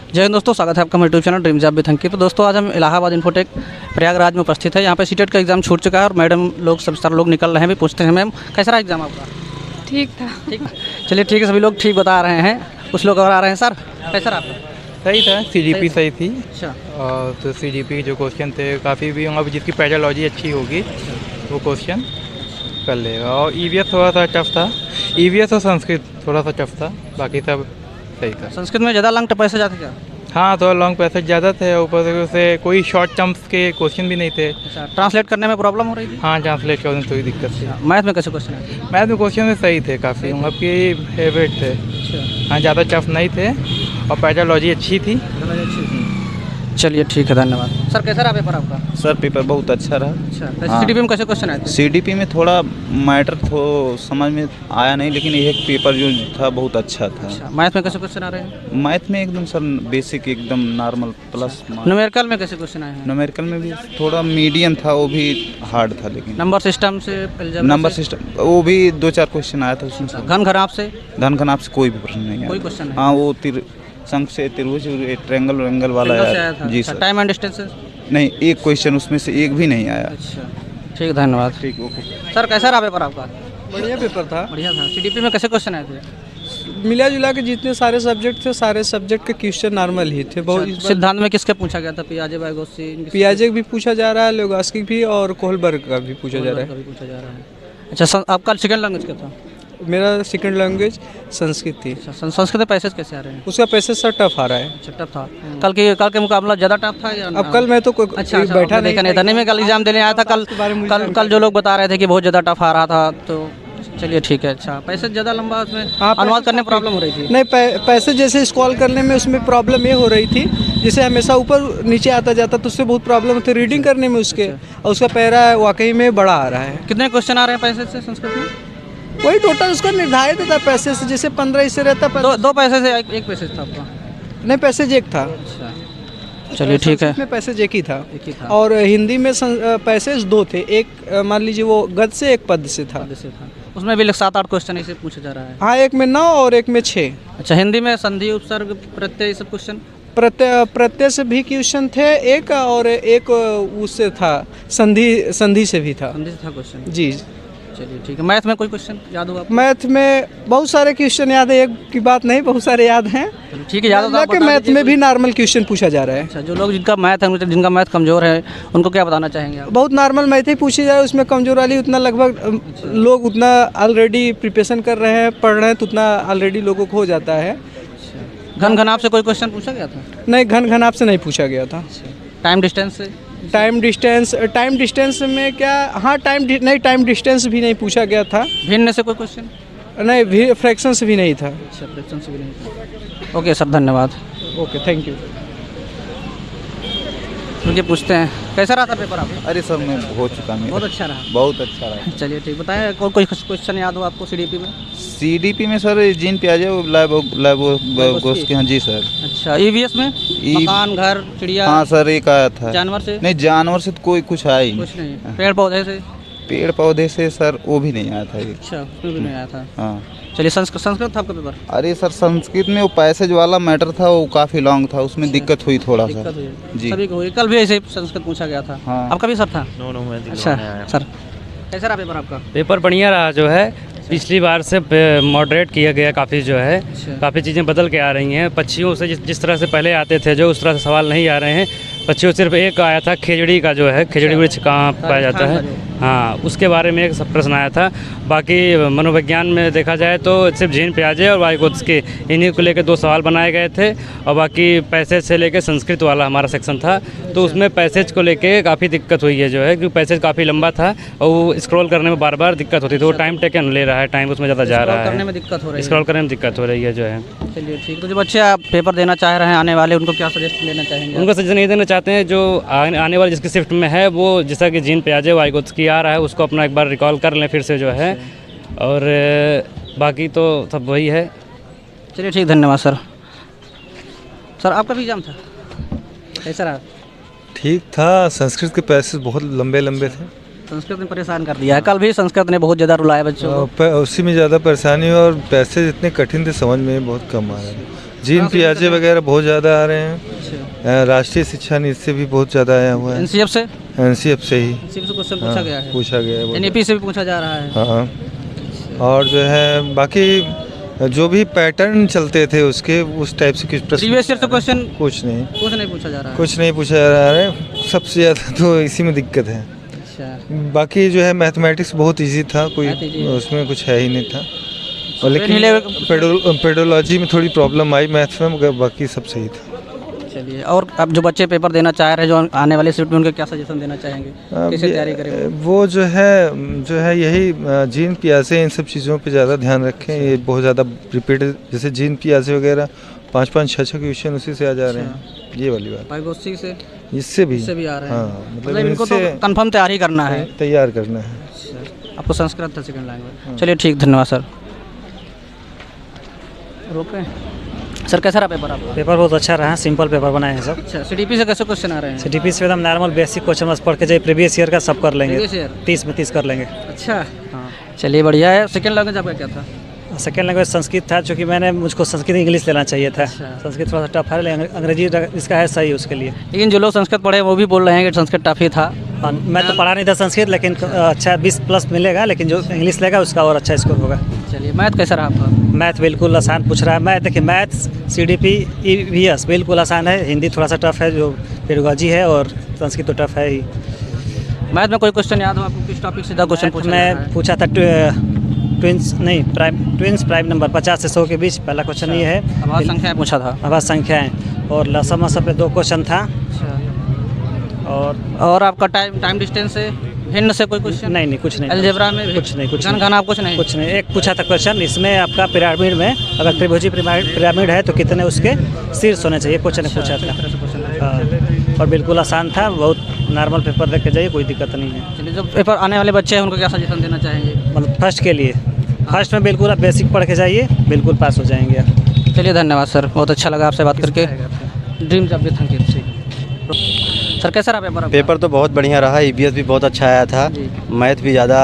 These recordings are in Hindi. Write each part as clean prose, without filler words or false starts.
जय हिंद दोस्तों, स्वागत है आपका मेरे YouTube channel dream job with Ankit. तो दोस्तों आज हम इलाहाबाद इन्फोटेक प्रयागराज में उपस्थित है। यहाँ पे सीटेट का एग्जाम छूट चुका है और मैडम लोग सब सारे लोग निकल रहे हैं। भी पूछते हैं मैम कैसा रहा एग्जाम आपका? ठीक था। ठीक, चलिए ठीक है, सभी लोग ठीक बता रहे हैं। कुछ लोग और आ रहे हैं। सर कैसा रहा आपका? सही था, सीडीपी सही थी। अच्छा, और तो सीडीपी के जो क्वेश्चन थे काफ़ी भी होंगे, जिसकी पैडोलॉजी अच्छी होगी वो क्वेश्चन कर लेगा। और ईवीएस थोड़ा सा टफ था, ईवीएस और संस्कृत थोड़ा सा टफ था, बाकी सब सही था। संस्कृत में ज़्यादा लंग पैसे जाते क्या? हाँ, थोड़ा लॉन्ग पैसेज ज़्यादा थे, ऊपर से उसे कोई शॉर्ट टर्म्स के क्वेश्चन भी नहीं थे। अच्छा, ट्रांसलेट करने में प्रॉब्लम हो रही थी? हाँ, ट्रांसलेट करने में थोड़ी दिक्कत थी। मैथ में कैसे क्वेश्चन है? मैथ में क्वेश्चन में सही थे काफ़ी, मतलब कि फेवरेट थे। अच्छा, हाँ, ज़्यादा टफ नहीं थे और पैडोलॉजी अच्छी थी। चलिए ठीक है, धन्यवाद। सर कैसा रहा पेपर आपका? सर पेपर बहुत अच्छा रहा। अच्छा, हाँ। सीडीपी में कैसे क्वेश्चन आए थे? सीडीपी में थोड़ा मैटर तो समझ में आया नहीं, लेकिन एक पेपर जो था बहुत अच्छा था। अच्छा, मैथ में कैसे क्वेश्चन आ रहे हैं? मैथ में एकदम सर बेसिक, एकदम नॉर्मल प्लस। न्यूमेरिकल में कैसे क्वेश्चन आए हैं? न्यूमेरिकल में भी थोड़ा मीडियम था, वो भी हार्ड था। लेकिन नंबर सिस्टम से, अलजेब्रा नंबर से? सिस्टम वो भी 2-4 क्वेश्चन आया था उसमें। घन घनाप से धन खनाप से कोई भी प्रश्न नहीं कोई आया। क्वेश्चन नहीं? हाँ, वो शंख से त्रिभुज ट्रेंगल वेंगल वाला सिंगल से आया आया था? जी अच्छा, सर। टाइम एंड डिस्टेंस से? नहीं, एक क्वेश्चन उसमें से एक भी नहीं आया। अच्छा ठीक, धन्यवाद। ठीक, ओके। सर कैसा रहा पेपर आपका? बढ़िया पेपर था। बढ़िया था। सीडीपी में कैसे क्वेश्चन आए थे? मिला जुला के जितने सारे सब्जेक्ट थे, सारे सब्जेक्ट के क्वेश्चन नॉर्मल ही थे। बहुत इस बार सिद्धांत में किसके पूछा गया था? पियाजे, वाइगोत्स्की, पियाजे भी पूछा जा रहा है, लोगास्की भी, और कोहलबर्ग का भी पूछा जा रहा है। पूछा जा रहा है। अच्छा, आपका सेकंड लैंग्वेज क्या था? मेरा सेकंड लैंग्वेज संस्कृत थी। अच्छा, संस्कृत में पैसेज कैसे आ रहे हैं? उसका पैसेज सर टफ आ रहा है। अच्छा, टफ था। कल के मुकाबला ज़्यादा टफ था या? अब कल मैं तो अच्छा, बैठा देखा नहीं था। नहीं, मैं कल एग्जाम देने आया था। कल जो लोग बता रहे थे कि बहुत ज़्यादा टफ आ रहा था, तो चलिए ठीक है। अच्छा, पैसेज ज़्यादा लंबा, उसमें अनुवाद करने में प्रॉब्लम हो रही थी? नहीं, पैसेज जैसे स्क्रॉल करने में उसमें प्रॉब्लम ये हो रही थी, जैसे हमेशा ऊपर नीचे आता जाता तो उससे बहुत प्रॉब्लम होती, रीडिंग करने में उसके। और उसका पैरा वाकई में बड़ा आ रहा है। कितने क्वेश्चन आ रहे हैं पैसेज से संस्कृत में? वही टोटल उसका निर्धारित था पैसे से, जैसे 15 इससे रहता। दो पैसे से एक पैसेज था आपका? नहीं, पैसेज एक था। अच्छा, चलिए ठीक है। में पैसेज एक ही था। एक ही था। और हिंदी में पैसेज 2 थे। एक मान लीजिए वो गद से, एक पद से था। उसमें भी 7-8 क्वेश्चन ऐसे पूछा जा रहा है। हाँ, एक में 9 और एक में 6। अच्छा, हिंदी में संधि, उपसर्ग, प्रत्यय, ये सब क्वेश्चन? प्रत्यय से भी क्वेश्चन थे एक, और एक उससे था संधि से भी था। संधि से था क्वेश्चन? जी। चलिए ठीक है। मैथ में कोई क्वेश्चन याद होगा? मैथ में बहुत सारे क्वेश्चन याद है, एक की बात नहीं, बहुत सारे याद हैं। ठीक है, याद होगा कि मैथ में भी नॉर्मल क्वेश्चन पूछा जा रहा है। अच्छा, जो लोग जिनका मैथ कमजोर है, उनको क्या बताना चाहेंगे आप? बहुत नॉर्मल मैथ ही पूछी जा रहा है, उसमें कमजोर वाली उतना लगभग लोग उतना ऑलरेडी प्रिपरेशन कर रहे हैं, पढ़ रहे हैं, तो उतना ऑलरेडी लोगों को हो जाता है। घन घनाप से कोई क्वेश्चन पूछा गया था? नहीं, घन घनाप से नहीं पूछा गया था। टाइम डिस्टेंस से? टाइम डिस्टेंस में क्या? हाँ, टाइम डिस्टेंस भी नहीं पूछा गया था। भिन्न से कोई क्वेश्चन? नहीं, फ्रैक्शन से भी नहीं था। अच्छा, फ्रैक्शन से भी नहीं था। ओके सर, धन्यवाद। Okay, thank you. मुझे पूछते हैं कैसा रहा था पेपर आपका? अरे सर, मैं हो चुका मेरा। बहुत अच्छा रहा? बहुत अच्छा रहा। चलिए ठीक, बताएं कोई क्वेश्चन याद हो आपको सीडीपी में? सीडीपी में सर जीन पियाजे लाइबोगोस्की। हाँ जी सर। अच्छा, ईवीएस में? मकान, घर, चिड़िया? हाँ सर, एक आया था। जानवर से? नहीं, जानवर से तो कोई कुछ आया ही कुछ नहीं। पेड़ पौधे से? पेड़ पौधे से सर वो भी नहीं आया था। अच्छा, उसमें भी नहीं आया था। हाँ। चलिए, संस्कृत था आपका पेपर? अरे सर, संस्कृत में वो पैसेज वाला मैटर था, वो काफ़ी लॉन्ग था, उसमें दिक्कत हुई थोड़ा सा। जी, सभी को हुई। कल भी ऐसे संस्कृत पूछा गया था। हाँ। आपका भी सर था? मैं अच्छा सर, कैसा रहा पेपर आपका? पेपर बढ़िया रहा। जो है पिछली बार से मॉडरेट किया गया काफ़ी, जो है काफ़ी चीज़ें बदल के आ रही हैं। पक्षियों से जिस तरह से पहले आते थे, जो उस तरह से सवाल नहीं आ रहे हैं। पक्षियों सिर्फ एक आया था, खेजड़ी का, जो है खेजड़ी वृक्ष कहाँ पाया जाता है, हाँ, उसके बारे में एक प्रश्न आया था। बाकी मनोविज्ञान में देखा जाए तो सिर्फ जीन पियाजे और वाइगोत्स्की, इन्हीं को लेकर 2 सवाल बनाए गए थे। और बाकी पैसेज से लेकर संस्कृत वाला हमारा सेक्शन था, तो उसमें पैसेज को लेके काफ़ी दिक्कत हुई है, जो है क्योंकि पैसेज काफ़ी लंबा था और वो स्क्रॉल करने में बार बार दिक्कत होती थी। वो टाइम टेकन ले रहा है, टाइम उसमें ज़्यादा जा रहा है, करने में दिक्कत हो रही है, स्क्रॉल करने में दिक्कत हो रही है, जो है। चलिए ठीक। तो जो बच्चे आप पेपर देना चाह रहे हैं आने वाले, उनको क्या सजेस्ट लेना चाहेंगे? उनको सजेशन ये देना चाहते हैं, जो आने वाले जिसकी शिफ्ट में है, वो जैसा कि जीन पियाजे वाइगोत्स्की आ रहा है, उसको अपना एक बार रिकॉल कर लें फिर से, जो है। और बाकी तो सब वही है। चलिए ठीक, धन्यवाद सर। सर आपका भी एग्जाम था, कैसा रहा? ठीक था। संस्कृत के पैसेज बहुत लंबे लंबे थे। संस्कृत ने परेशान कर दिया है। कल भी संस्कृत ने बहुत ज़्यादा रुलाया बच्चों को। उसी में ज़्यादा परेशानी, और पैसेज इतने कठिन थे, समझ में बहुत कम आ रहे हैं। जीन पियाजे वगैरह बहुत ज़्यादा आ रहे हैं। अच्छा, राष्ट्रीय शिक्षा नीति से भी बहुत ज़्यादा आया हुआ है। एनसीएफ से एनसीएफ से ही क्वेश्चन पूछा गया है, पूछा गया है वो। एनईपी से भी पूछा जा रहा है। हाँ, और जो है बाकी जो भी पैटर्न चलते थे उसके उस टाइप से कुछ प्रश्न प्रीवियस ईयर से क्वेश्चन कुछ नहीं पूछा जा रहा है। कुछ नहीं पूछा जा रहा है। सबसे ज़्यादा तो इसी में दिक्कत है। अच्छा, बाकी जो है मैथमेटिक्स बहुत इजी था, कोई Math easy है। उसमें कुछ है ही नहीं था। और नीले- लेकिन पेडोलॉजी में थोड़ी प्रॉब्लम आई मैथ्स में, मगर बाकी सब सही था। चलिए, और अब जो बच्चे पेपर देना चाह रहे हैं, जो आने वाले शिफ्ट में, उनके क्या सजेशन देना चाहेंगे, कैसे तैयारी करें? वो जो है यही जीन पियाजे इन सब चीज़ों पे ज़्यादा ध्यान रखें। ये बहुत ज़्यादा रिपीट, जैसे जीन पियाजे वगैरह 5-5, 6-6 क्वेश्चन उसी से आ जा रहे हैं, ये वाली बात। पाइगोसी से इससे भी आ रहे हैं। हाँ, मतलब इनको तो इनसे कंफर्म तैयारी करना है। तैयार करना है। आपको संस्कृत था सेकंड लैंग्वेज। चलिए ठीक, धन्यवाद सर। रोके सर, कैसा रहा पेपर आपका? पेपर बहुत अच्छा रहा, सिंपल पेपर बनाए हैं सब। अच्छा, सीडीपी से कैसे क्वेश्चन आ रहे हैं? सीडीपी से एकदम नॉर्मल बेसिक क्वेश्चन बस पढ़ के जाइए, प्रीवियस ईयर का सब कर लेंगे। Previous year? 30 में 30 कर लेंगे। अच्छा, हाँ, चलिए बढ़िया है। सेकंड लैंग्वेज आपका क्या था? सेकेंड लैंग्वेज संस्कृत था, चूँकि मुझको संस्कृत इंग्लिश लेना चाहिए था। अच्छा। संस्कृत थोड़ा सा टफ है, लेकिन अंग्रेजी इसका है सही उसके लिए। लेकिन जो लोग संस्कृत पढ़े वो भी बोल रहे हैं कि संस्कृत टफ ही था। हाँ, मैं तो पढ़ा नहीं था संस्कृत, लेकिन अच्छा 20+ मिलेगा, लेकिन जो इंग्लिश लेगा उसका और अच्छा स्कोर होगा। चलिए, मैथ कैसा रहा आपका? मैथ बिल्कुल आसान पूछ रहा है। मैथ देखिए, मैथ CDP EVS बिल्कुल आसान है। हिंदी थोड़ा सा टफ है, जो पेडागॉजी है, और संस्कृत तो टफ है ही। मैथ में कोई क्वेश्चन याद हो आपको? किस टॉपिक से ज़्यादा क्वेश्चन पूछा मैं गया है? पूछा था ट्विंस प्राइम नंबर 50 से 100 के बीच, पहला क्वेश्चन ये है। आवाज संख्याएं पूछा था। आवाज संख्याएं, और लसम असम पे 2 क्वेश्चन था। और आपका टाइम डिस्टेंस से भिन्न से कोई क्वेश्चन? नहीं, कुछ नहीं। अलजेब्रा में भी? कुछ नहीं। जनगणना कुछ नहीं? कुछ नहीं। एक पूछा था क्वेश्चन, इसमें आपका पिरामिड में अगर त्रिभुजी पिरामिड है तो कितने उसके शीर्ष होने चाहिए, क्वेश्चन पूछा था। हाँ, और बिल्कुल आसान था, बहुत नॉर्मल पेपर देख के जाइए, कोई दिक्कत नहीं है। चलिए, जो पेपर आने वाले बच्चे हैं उनको क्या सजेशन देना चाहेंगे? मतलब फर्स्ट के लिए, फर्स्ट में बिल्कुल आप बेसिक पढ़ के जाइए, बिल्कुल पास हो जाएंगे आप। चलिए, धन्यवाद सर, बहुत अच्छा लगा आपसे बात करके। ड्रीम जॉब भी थैंक यू सर। कैसा रहा पेपर आपका? पेपर तो बहुत बढ़िया रहा। EVS भी बहुत अच्छा आया था। जी। मैथ भी ज़्यादा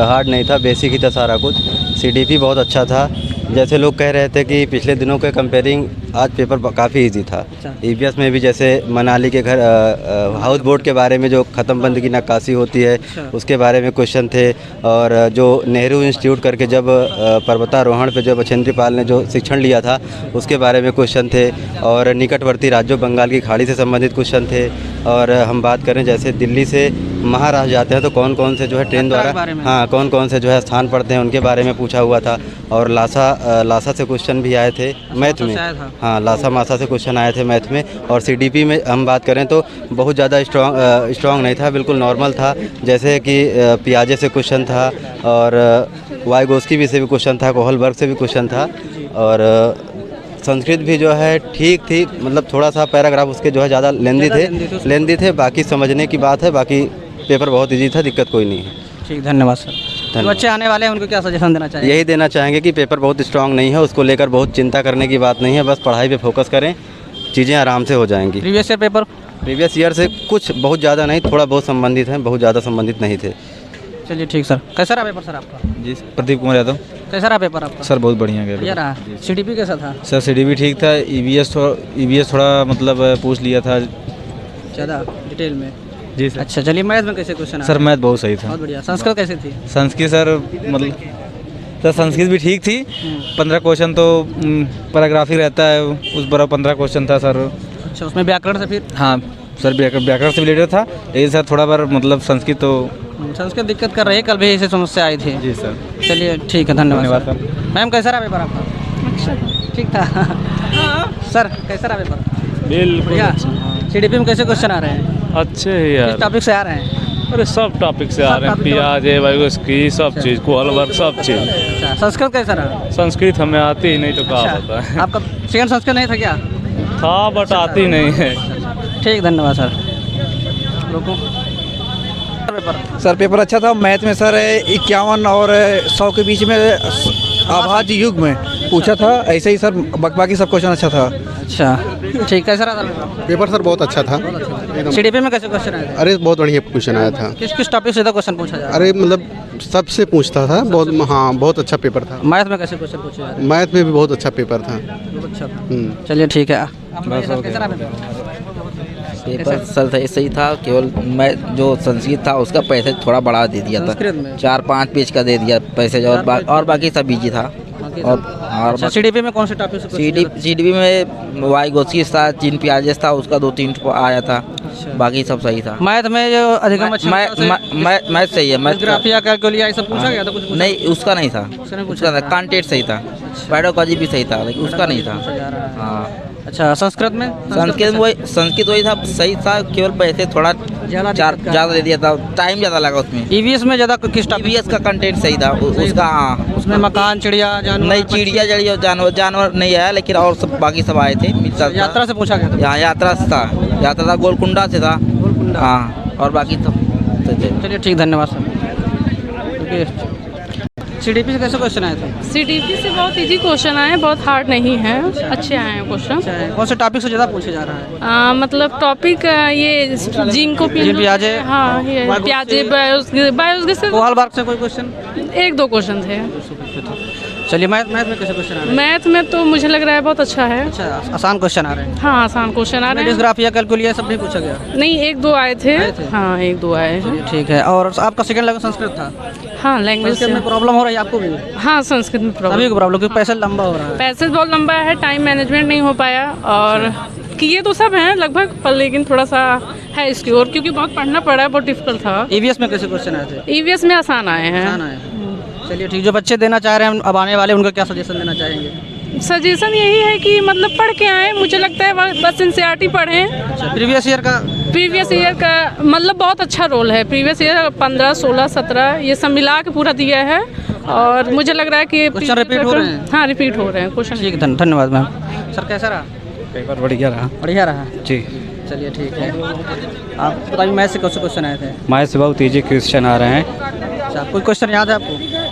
हार्ड नहीं था, बेसिक ही था सारा कुछ। CDP बहुत अच्छा था। जैसे लोग कह रहे थे कि पिछले दिनों के कंपेयरिंग आज पेपर काफ़ी इजी था। अच्छा। EVS में भी जैसे मनाली के घर हाउस बोट के बारे में जो ख़त्म बंद की नक्काशी होती है, अच्छा। उसके बारे में क्वेश्चन थे। और जो नेहरू इंस्टीट्यूट करके जब पर्वतारोहण पे जो बछेंद्री पाल ने जो शिक्षण लिया था, उसके बारे में क्वेश्चन थे। और निकटवर्ती राज्यों बंगाल की खाड़ी से संबंधित क्वेश्चन थे। और हम बात करें जैसे दिल्ली से महाराष्ट्र जाते हैं तो कौन कौन से जो है ट्रेन यात्रा के द्वारा, बारे में? हाँ, कौन कौन से जो है स्थान पड़ते हैं उनके बारे में पूछा हुआ था। और लासा से क्वेश्चन भी आए थे मैथ में। से आया था? हाँ, लासा मासा से क्वेश्चन आए थे मैथ में। और CDP में हम बात करें तो बहुत ज़्यादा स्ट्रॉन्ग नहीं था, बिल्कुल नॉर्मल था। जैसे कि पियाजे से क्वेश्चन था, और वाइगोस्की से भी क्वेश्चन था, कोहलबर्ग से भी क्वेश्चन था। और संस्कृत भी जो है ठीक थी, मतलब थोड़ा सा पैराग्राफ उसके जो है ज़्यादा लेंदी थे। बाकी समझने की बात है, बाकी पेपर बहुत ईजी था, दिक्कत कोई नहीं है। ठीक, धन्यवाद सर। जो बच्चे आने वाले हैं उनको क्या सजेशन देना चाहिए? यही देना चाहेंगे कि पेपर बहुत स्ट्रांग नहीं है, उसको लेकर बहुत चिंता करने की बात नहीं है, बस पढ़ाई पे फोकस करें, चीज़ें आराम से हो जाएंगी। Previous year paper? Previous year से कुछ बहुत ज़्यादा नहीं, थोड़ा बहुत संबंधित हैं, बहुत ज़्यादा संबंधित नहीं थे। चलिए ठीक सर। कैसा रहा पेपर सर आपका? जी, प्रदीप कुमार यादव। कैसा रहा पेपर आपका? सर बहुत बढ़िया गया। बढ़िया रहा। CDP कैसा था? सर CDP ठीक था। EVS थोड़ा मतलब पूछ लिया था ज़्यादा डिटेल में? जी सर। अच्छा, चलिए, मैथ में कैसे क्वेश्चन? सर मैथ बहुत सही था। बहुत बढ़िया। संस्कृत कैसे थी? संस्कृत सर मतलब सर संस्कृत भी ठीक थी। 15 क्वेश्चन तो पैराग्राफिक रहता है, उस बराबर 15 क्वेश्चन था सर। अच्छा, उसमें व्याकरण से फिर? हाँ सर, व्याकरण से रिलेटेड था, लेकिन सर थोड़ा बार मतलब संस्कृत तो संस्कृत दिक्कत कर रही है, कल भी ऐसी समस्या आई थी। जी सर। चलिए ठीक है, धन्यवाद सर। मैम, कैसा रहा पेपर आपका? अच्छा, ठीक था। सर, कैसा रहा पेपर? बिल्कुल बढ़िया। CDP में कैसे क्वेश्चन आ रहे हैं? अच्छे ही यार। किस टॉपिक से आ रहे हैं? अरे सब टॉपिक से आ रहे हैं, पियाजे, वाइगोस्की, सब चीज़, कोहलबर्ग, सब चीज़। अच्छा, संस्कृत कैसा रहा? संस्कृत हमें आती ही नहीं तो क्या होता है। आपका सेकंड संस्कृत नहीं था क्या? था, बट आती नहीं है। ठीक, धन्यवाद सर। रुको। सर पेपर अच्छा था। मैथ में सर 51 और 100 के बीच में आभाज्य युग में पूछा था, ऐसे ही सर बाकी सब क्वेश्चन अच्छा था। अच्छा, ठीक। कैसा रहा था पेपर? सर बहुत अच्छा था, सीडीपी में कैसे क्वेश्चन आए थे? अरे बहुत बढ़िया क्वेश्चन आया था। किस किस टॉपिक से क्वेश्चन पूछा जा रहा है? अरे मतलब सबसे पूछता था, बहुत हाँ बहुत अच्छा पेपर था। मैथ में कैसे क्वेश्चन पूछे जा रहे मैथ में भी बहुत अच्छा पेपर था। बहुत अच्छा था। चलिए ठीक है। कैसा रहा पेपर सर था सही था, केवल मैं जो संस्कृत था उसका पैसे थोड़ा बढ़ा दे दिया था, 4-5 पेज का दे दिया पैसे, और बाकी सब इजी था। और सीडीपी में कौन से टॉपिक से? सीडीपी में वाई गोस्की था, चीन प्याजेस था, उसका 2-3 आया था, बाकी सब सही था। मैथ में जो अधिगम मैथ सही है, मैथ ग्राफिया कैलकुलिया ये सब पूछा गया था कुछ? नहीं उसका नहीं था, उसका था कंटेंट सही था, पेडागोजी भी सही था, लेकिन उसका नहीं था। हाँ अच्छा, संस्कृत में? संस्कृत वही था, सही था, केवल पैसे थोड़ा ज़्यादा दे दिया था, टाइम ज़्यादा लगा उसमें। ईवीएस में ज़्यादा किस टॉपिक? ईवीएस का कंटेंट सही था उसका। हाँ उसमें मकान, चिड़िया, जानवर? नहीं, चिड़िया जड़िया जानवर नहीं आया, लेकिन और सब बाकी सब आए थे। यात्रा से पूछा गया था? यहाँ यात्रा से था, गोलकुंडा से था। हाँ, और बाकी तो चलिए ठीक, धन्यवाद सर। सीडीपी से कैसे क्वेश्चन आए थे? सीडीपी से बहुत इजी क्वेश्चन आए, बहुत हार्ड नहीं है, अच्छे आए हैं क्वेश्चन। कौन से टॉपिक से ज़्यादा पूछे जा रहा है? मतलब टॉपिक ये जिंको प्याजे, हाँ ये प्याजे, बायोगैस से कोई क्वेश्चन? 1-2 क्वेश्चन थे। चलिए मैथ में कैसे क्वेश्चन आ रहे हैं? मैथ में तो मुझे लग रहा है बहुत अच्छा है। अच्छा, आसान क्वेश्चन आ रहे हैं? हाँ आसान क्वेश्चन आ रहे हैं। ग्राफिया कैलकुलिया सब नहीं पूछा गया? नहीं, 1-2 आए थे। हाँ 1-2 आए हैं। ठीक है। और आपका सेकंड लैंग्वेज संस्कृत था? हाँ, लैंग्वेज में प्रॉब्लम हो रही है आपको भी? हाँ, संस्कृत में प्रॉब्लम। अभी प्रॉब्लम क्योंकि पैसे लंबा हो रहा है? पैसे बहुत लंबा है, टाइम मैनेजमेंट नहीं हो पाया, और किए तो सब हैं लगभग, पर लेकिन थोड़ा सा है इसकी और, क्योंकि बहुत पढ़ना पड़ा है, बहुत डिफिकल्ट था। ईवीएस में कैसे क्वेश्चन आए थे? ईवीएस में आसान आए हैं। चलिए ठीक, जो बच्चे देना चाह रहे हैं अब आने वाले, उनको क्या सजेशन देना चाहेंगे? सजेशन यही है कि मतलब पढ़ के आए, मुझे लगता है बस एनसीईआरटी पढ़ें। प्रीवियस ईयर का मतलब बहुत अच्छा रोल है। प्रीवियस ईयर 15, 16, 17 ये सब मिला के पूरा दिया है, और मुझे लग रहा है कि क्वेश्चन रिपीट हो रहे हैं। हाँ, रिपीट हो रहे हैं क्वेश्चन। ठीक, धन्यवाद मैम। सर कैसा रहा पेपर? बढ़िया रहा। बढ़िया रहा जी। चलिए ठीक है। आप बताइए मैथ से कौन से क्वेश्चन आए थे? मैथ से बहुत ईजी क्वेश्चन आ रहे हैं। अच्छा, कोई क्वेश्चन याद है आपको?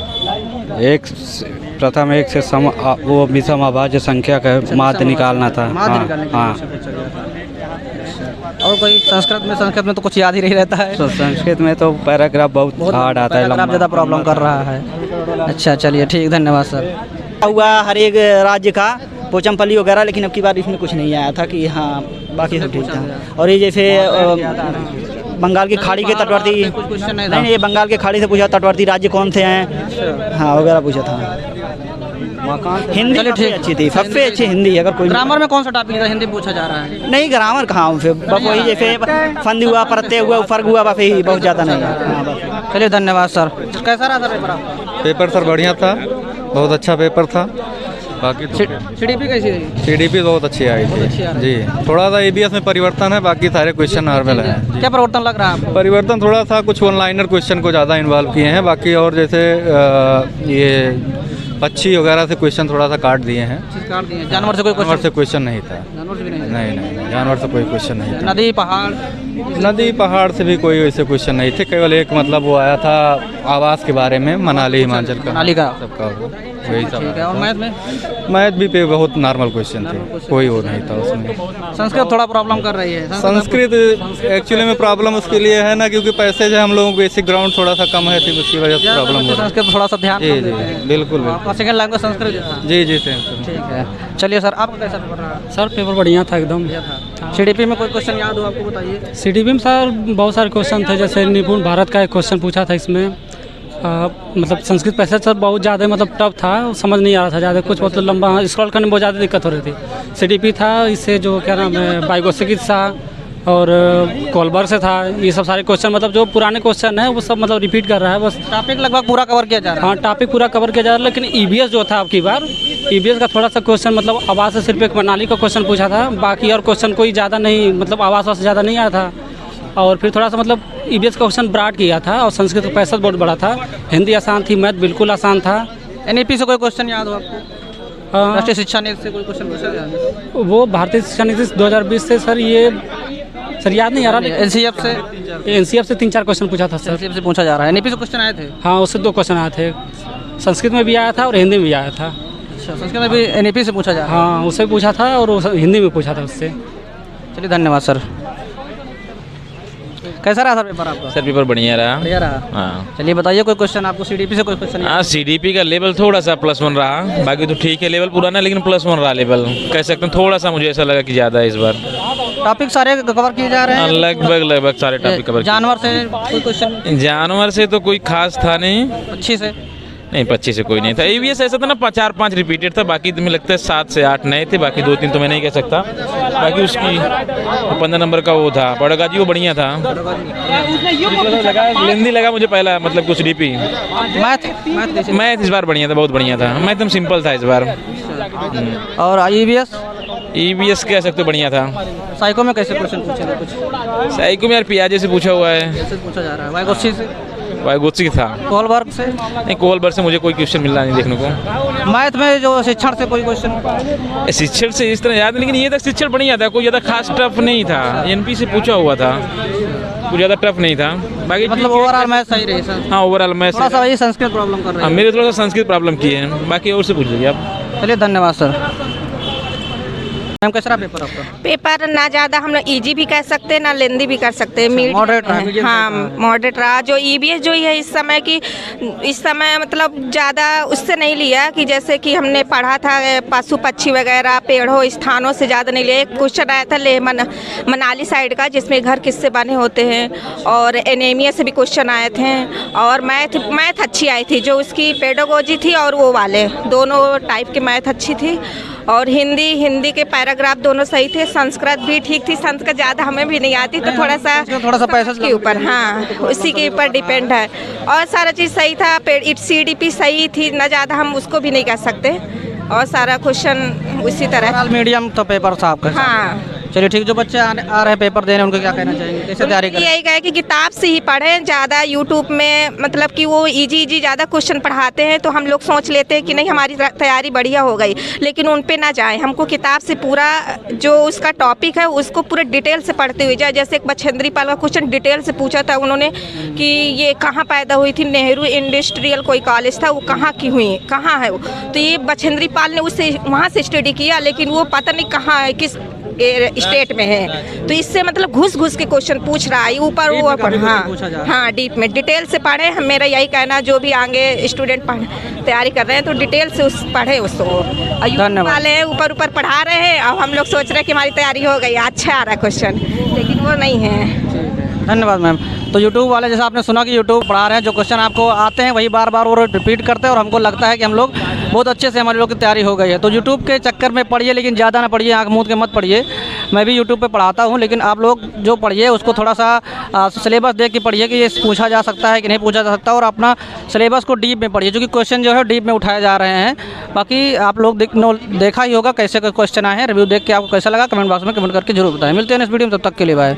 प्रथम एक से वो विषम अभाज्य संख्या का माध्य निकालना था। हाँ। और कोई संस्कृत में तो कुछ याद ही नहीं रहता है। संस्कृत में तो पैराग्राफ बहुत हार्ड आता है, ज़्यादा प्रॉब्लम कर रहा है। अच्छा चलिए ठीक, धन्यवाद सर। हुआ हर एक राज्य का पोचमपल्ली वगैरह, लेकिन अब की बार इसमें कुछ नहीं आया था कि हाँ बाकी सब ठीक था। और ये जैसे बंगाल की खाड़ी के तटवर्ती, नहीं ये बंगाल के खाड़ी से पूछा तटवर्ती राज्य कौन से हैं, हाँ वगैरह पूछा था। हिंदी सबसे अच्छी थी, सबसे अच्छी हिंदी। अगर कोई ग्रामर में कौन सा टॉपिक था हिंदी पूछा जा रहा है? नहीं, ग्रामर कहाँ फिर वही जैसे फंद हुआ, प्रत्यय हुआ, उपसर्ग हुआ, बस यही, बहुत ज़्यादा नहीं। चलिए धन्यवाद सर। कैसा रहा सर पेपर? पेपर सर बढ़िया था, बहुत अच्छा पेपर था। बाकी तो सीडीपी कैसी रही? सीडीपी बहुत अच्छी आई थी जी। थोड़ा सा ईवीएस में परिवर्तन है, बाकी सारे क्वेश्चन नॉर्मल हैं। क्या परिवर्तन लग रहा है आपको? परिवर्तन थोड़ा सा कुछ वन लाइनर क्वेश्चन को ज़्यादा इन्वॉल्व किए हैं, बाकी और जैसे ये पक्षी वगैरह से क्वेश्चन थोड़ा सा काट दिए हैं। जानवर से कोई क्वेश्चन नहीं था? जानवर से भी नहीं, जानवर से कोई क्वेश्चन नहीं था। नदी पहाड़ से भी कोई वैसे क्वेश्चन नहीं थे। केवल एक मतलब वो आया था आवास के बारे में, मनाली हिमाचल का, मनाली का सबका वही सब। और मैथ में? मैथ भी पे बहुत नॉर्मल क्वेश्चन थे, कोई वो नहीं था उसमें। संस्कृत थोड़ा प्रॉब्लम कर रही है? संस्कृत एक्चुअली में प्रॉब्लम उसके लिए है ना, क्योंकि पैसे जो हम लोगों को बेसिक ग्राउंड थोड़ा सा कम है, तो उसकी वजह से प्रॉब्लम हो रही है। संस्कृत थोड़ा सा ध्यान। जी बिल्कुल। Second language Sanskrit? जी ठीक है। चलिए सर, आपका कैसा पेपर रहा? सर पेपर बढ़िया था एकदम। सीडीपी में कोई क्वेश्चन याद हो आपको, बताइए। सीडीपी में सर बहुत सारे क्वेश्चन थे, जैसे निपुण भारत का एक क्वेश्चन पूछा था इसमें। मतलब संस्कृत पैसे सर बहुत ज़्यादा मतलब टफ था, समझ नहीं आ रहा था ज़्यादा कुछ, बहुत लंबा स्क्रॉल करने में बहुत ज़्यादा दिक्कत हो रही थी। सीडीपी था, इससे जो क्या नाम है बाइगोस्की था और कोलबर्ग से था। ये सब सारे क्वेश्चन मतलब जो पुराने क्वेश्चन है वो सब मतलब रिपीट कर रहा है। बस टॉपिक लगभग पूरा कवर किया जा रहा है। हाँ, टॉपिक पूरा कवर किया जा रहा है, लेकिन ईवीएस जो था आपकी बार, ईवीएस का थोड़ा सा क्वेश्चन मतलब आवास से सिर्फ एक मनाली का क्वेश्चन पूछा था, बाकी और क्वेश्चन कोई ज़्यादा नहीं, मतलब आवास से ज़्यादा नहीं आया था। और फिर थोड़ा सा मतलब ईवीएस का क्वेश्चन ब्रॉड किया था, और संस्कृत का पैसा बहुत बड़ा था। हिंदी आसान थी, मैथ बिल्कुल आसान था। एनईपी से कोई क्वेश्चन याद हो आपको? राष्ट्रीय शिक्षा नीति से कोई क्वेश्चन पूछा गया? वो भारतीय शिक्षा नीति 2020 से सर, ये सर याद नहीं आ रहा। एनसीएफ से 3-4 क्वेश्चन पूछा था सर। एनसीएफ से पूछा जा रहा है। एनईपी से क्वेश्चन आए थे? हाँ, उससे 2 क्वेश्चन आए थे, संस्कृत में भी आया था और हिंदी में भी आया था। अच्छा, संस्कृत में भी एनईपी से पूछा जा रहा है? हाँ, उससे पूछा था और हिंदी में पूछा था उससे। चलिए धन्यवाद सर। कैसा रहा सर पेपर आपका? सर पेपर बढ़िया बढ़िया रहा। रहा। हाँ चलिए बताइए कोई क्वेश्चन आपको सीडीपी से कोई क्वेश्चन? हाँ, सीडीपी का लेवल थोड़ा सा +1 रहा, बाकी तो ठीक है, लेवल पुराना लेकिन +1 रहा लेवल, कह सकते हैं। थोड़ा सा मुझे ऐसा लगा कि ज़्यादा है इस बार। टॉपिक सारे कवर किए जा रहे हैं? लगभग सारे टॉपिक कवर। जानवर से कोई क्वेश्चन? जानवर से तो कोई खास था नहीं। पक्षी से? नहीं, 25 से कोई नहीं था। EVS ऐसा था ना 4-5 रिपीटेड था, बाकी तो मुझे लगता है 7 से 8 नए थे, बाकी 2-3 तो मैं नहीं कह सकता। बाकी उसकी 15 नंबर का वो था बड़गा जी, वो बढ़िया था। लेंदी लगा मुझे पहला, मतलब कुछ डीपी। मैथ इस बार बढ़िया था, बहुत बढ़िया था। मैथ एकदम सिंपल था इस बार। और EVS कह सकते हो बढ़िया था। साइको में कैसे क्वेश्चन पूछे कुछ? साइको में यार पियाजे से पूछा हुआ है। कैसे पूछा जा रहा है? वाइगोत्सी से? वाइगोत्सी था। कोलबर्ग से? नहीं, कोलबर्ग से मुझे कोई क्वेश्चन मिला नहीं देखने को। मैथ में जो शिक्षण से कोई क्वेश्चन? शिक्षण से इस तरह याद नहीं, लेकिन ये तक शिक्षण बढ़िया था, कोई ज़्यादा खास टफ नहीं था। NP से पूछा हुआ था, कुछ ज़्यादा टफ नहीं था। बाकी मतलब ओवरऑल मैथ सही रही सर? हाँ, ओवरऑल मैथ। थोड़ा सा वही संस्कृत प्रॉब्लम कर रहे हैं? मेरे थोड़ा सा संस्कृत प्रॉब्लम की है, बाकी और से पूछ लीजिए आप। चलिए धन्यवाद सर। मैम कैसा रहा पेपर आपका? पेपर ना ज़्यादा हम लोग ईजी भी कह सकते हैं, ना लेंदी भी कर सकते हैं, मॉडरेट रहा। हाँ, मॉडरेट रहा। जो EVS जो है इस समय मतलब ज़्यादा उससे नहीं लिया कि जैसे कि हमने पढ़ा था पशु पक्षी वगैरह पेड़ों स्थानों से ज़्यादा नहीं लिया। एक क्वेश्चन आया था मनाली साइड का, जिसमें घर किससे बने होते हैं, और एनीमिया से भी क्वेश्चन आए थे। और मैथ अच्छी आई थी, जो उसकी पेडागोजी थी और वो वाले दोनों टाइप की मैथ अच्छी थी। और हिंदी के पैराग्राफ दोनों सही थे। संस्कृत भी ठीक थी, संस्कृत ज़्यादा हमें भी नहीं आती, तो थोड़ा सा पैसा के ऊपर, हाँ उसी के ऊपर डिपेंड है। और सारा चीज़ सही था। CDP सही थी, ना ज़्यादा हम उसको भी नहीं कह सकते। और सारा क्वेश्चन उसी तरह। मीडियम तो पेपर था आपका? हाँ। चलिए ठीक। जो बच्चे आ रहे हैं पेपर देने, उनको क्या कहना चाहेंगे, कैसे तैयारी करें? यही कहे कि किताब से ही पढ़ें ज़्यादा। यूट्यूब में मतलब कि वो इजी ज़्यादा क्वेश्चन पढ़ाते हैं, तो हम लोग सोच लेते हैं कि नहीं हमारी तैयारी बढ़िया हो गई, लेकिन उन पे ना जाएं। हमको किताब से पूरा जो उसका टॉपिक है उसको पूरे डिटेल से पढ़ते हुए जाए। जैसे एक बछेंद्री पाल का क्वेश्चन डिटेल से पूछा था उन्होंने कि ये कहाँ पैदा हुई थी, नेहरू इंडस्ट्रियल कोई कॉलेज था, वो कहाँ की हुई, कहाँ है वो। तो ये बछेंद्री पाल ने उससे वहाँ से स्टडी किया, लेकिन वो पता नहीं कहाँ है, किस स्टेट में है। तो इससे मतलब घुस के क्वेश्चन पूछ रहा है ऊपर वो पर। हाँ डीप में डिटेल से पढ़े। हम मेरा यही कहना, जो भी आगे स्टूडेंट तैयारी कर रहे हैं तो डिटेल से पढ़े उसको। वाले ऊपर पढ़ा रहे हैं, अब हम लोग सोच रहे हैं कि हमारी तैयारी हो गई, अच्छा आ रहा है क्वेश्चन, लेकिन वो नहीं है। धन्यवाद मैम। तो यूट्यूब वाले जैसा आपने सुना कि यूट्यूब पढ़ा रहे हैं, जो क्वेश्चन आपको आते हैं वही बार बार वो रिपीट करते हैं, और हमको लगता है कि हम लोग बहुत अच्छे से हमारे लोग की तैयारी हो गई है। तो यूट्यूब के चक्कर में पढ़िए, लेकिन ज़्यादा ना पढ़िए, आँख मूंद के मत पढ़िए। मैं भी यूट्यूब पे पढ़ाता हूँ, लेकिन आप लोग जो पढ़िए उसको थोड़ा सा सिलेबस देख के पढ़िए कि ये पूछा जा सकता है कि नहीं पूछा जा सकता, और अपना सिलेबस को डीप में पढ़िए, क्योंकि क्वेश्चन जो है डीप में उठाए जा रहे हैं। बाकी आप लोग देखा ही होगा कैसे क्वेश्चन आए हैं। रिव्यू देख के आपको कैसा लगा कमेंट बॉक्स में कमेंट करके जरूर बताएं। मिलते हैं इस वीडियो में, तब तक के लिए बाय।